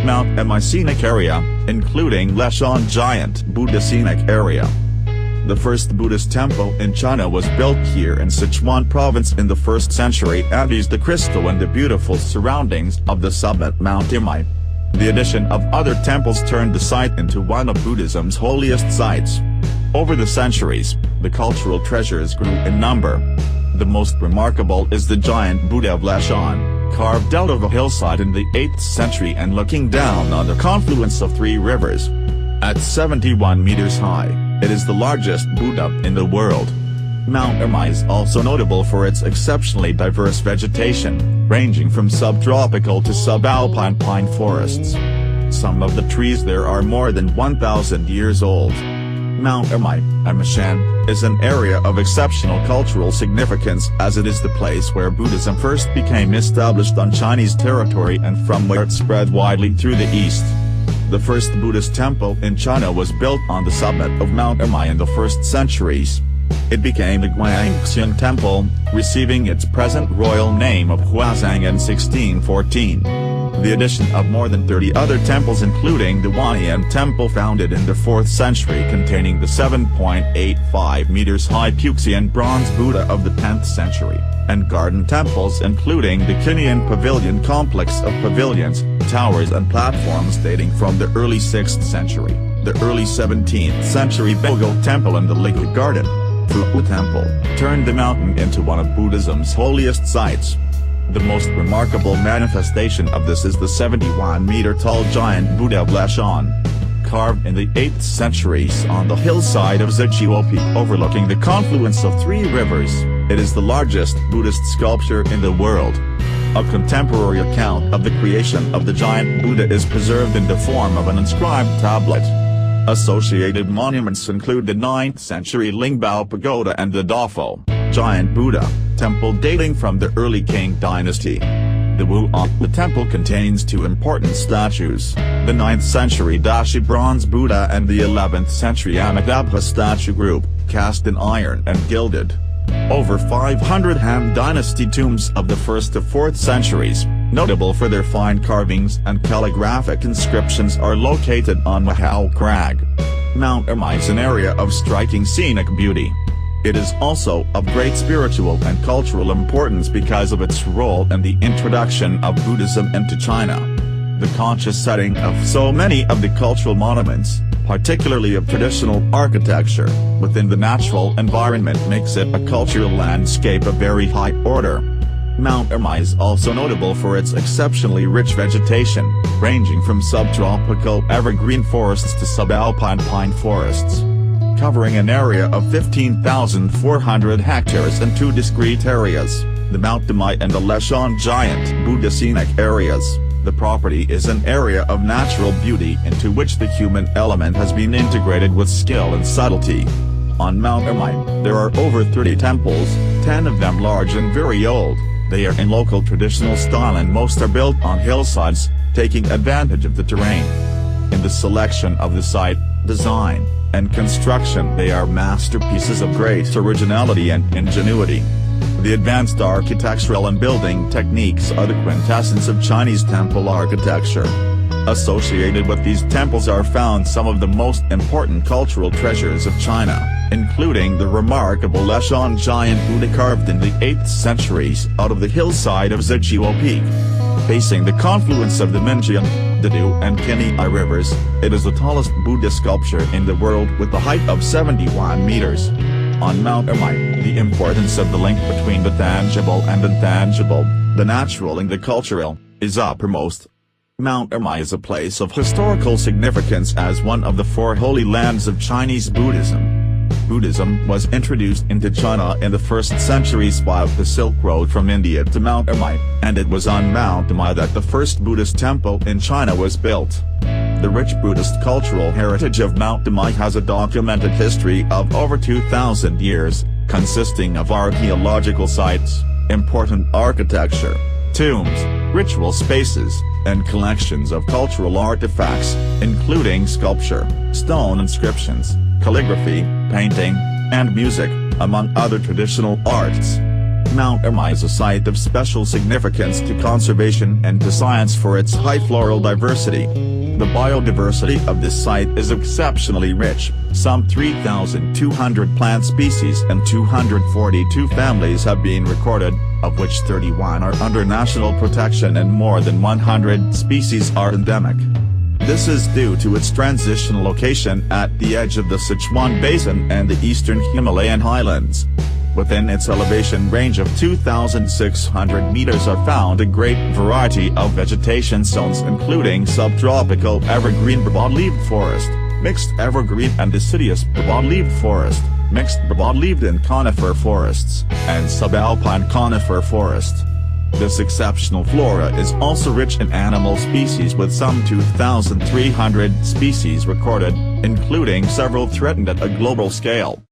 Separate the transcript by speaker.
Speaker 1: Mount Emei Scenic Area, including Leshan Giant Buddha Scenic Area. The first Buddhist temple in China was built here in Sichuan province in the 1st century and is the crystal and the beautiful surroundings of the summit Mount Emei. The addition of other temples turned the site into one of Buddhism's holiest sites. Over the centuries, the cultural treasures grew in number. The most remarkable is the giant Buddha of Leshan, carved out of a hillside in the 8th century and looking down on the confluence of 3 rivers. At 71 meters high, it is the largest Buddha in the world. Mount Emei is also notable for its exceptionally diverse vegetation, ranging from subtropical to subalpine pine forests. Some of the trees there are more than 1,000 years old. Mount Emei, Emeishan, is an area of exceptional cultural significance as it is the place where Buddhism first became established on Chinese territory and from where it spread widely through the east. The first Buddhist temple in China was built on the summit of Mount Emei in the 1st centuries. It became the Guangxiang Temple, receiving its present royal name of Huazang in 1614. The addition of more than 30 other temples including the Guangxiang Temple founded in the 4th century containing the 7.85 meters high Puxian bronze Buddha of the 10th century, and garden temples including the Kinyan Pavilion complex of pavilions, towers and platforms dating from the early 6th century, the early 17th century Bogo Temple and the Ligu Garden. Fu Temple turned the mountain into one of Buddhism's holiest sites. The most remarkable manifestation of this is the 71-meter-tall giant Buddha of Leshan, carved in the 8th centuries on the hillside of Zhejiuopi overlooking the confluence of 3 rivers. It is the largest Buddhist sculpture in the world. A contemporary account of the creation of the giant Buddha is preserved in the form of an inscribed tablet. Associated monuments include the 9th century Lingbao Pagoda and the Dafo Giant Buddha Temple dating from the early Qing dynasty. The Wu'an Temple contains 2 important statues, the 9th century Dashi bronze Buddha and the 11th century Amitabha statue group, cast in iron and gilded. Over 500 Han Dynasty tombs of the 1st to 4th centuries, notable for their fine carvings and calligraphic inscriptions, are located on Mahao Crag. Mount Emei is an area of striking scenic beauty. It is also of great spiritual and cultural importance because of its role in the introduction of Buddhism into China. The conscious setting of so many of the cultural monuments, particularly of traditional architecture, within the natural environment makes it a cultural landscape of very high order. Mount Emei is also notable for its exceptionally rich vegetation, ranging from subtropical evergreen forests to subalpine pine forests. Covering an area of 15,400 hectares in 2 discrete areas, the Mount Emei and the Leshan Giant Buddha Scenic areas. The property is an area of natural beauty into which the human element has been integrated with skill and subtlety. On Mount Emei, there are over 30 temples, 10 of them large and very old. They are in local traditional style and most are built on hillsides, taking advantage of the terrain. In the selection of the site, design, and construction they are masterpieces of great originality and ingenuity. The advanced architectural and building techniques are the quintessence of Chinese temple architecture. Associated with these temples are found some of the most important cultural treasures of China, including the remarkable Leshan Giant Buddha carved in the 8th centuries out of the hillside of Zhejiuopi. Facing the confluence of the Minjiang, Dedu and Kinyi rivers, it is the tallest Buddha sculpture in the world with a height of 71 meters. On Mount Emei, the importance of the link between the tangible and intangible, the natural and the cultural, is uppermost. Mount Emei is a place of historical significance as one of the 4 holy lands of Chinese Buddhism. Buddhism was introduced into China in the 1st centuries via the Silk Road from India to Mount Emei, and it was on Mount Emei that the first Buddhist temple in China was built. The rich Buddhist cultural heritage of Mount Emei has a documented history of over 2,000 years, consisting of archaeological sites, important architecture, tombs, ritual spaces, and collections of cultural artifacts, including sculpture, stone inscriptions, calligraphy, painting, and music, among other traditional arts. Mount Emei is a site of special significance to conservation and to science for its high floral diversity. The biodiversity of this site is exceptionally rich. Some 3,200 plant species and 242 families have been recorded, of which 31 are under national protection and more than 100 species are endemic. This is due to its transitional location at the edge of the Sichuan Basin and the eastern Himalayan highlands. Within its elevation range of 2,600 meters are found a great variety of vegetation zones including subtropical evergreen broadleaved forest, mixed evergreen and deciduous broadleaved forest, mixed broadleaved and conifer forests, and subalpine conifer forest. This exceptional flora is also rich in animal species with some 2,300 species recorded, including several threatened at a global scale.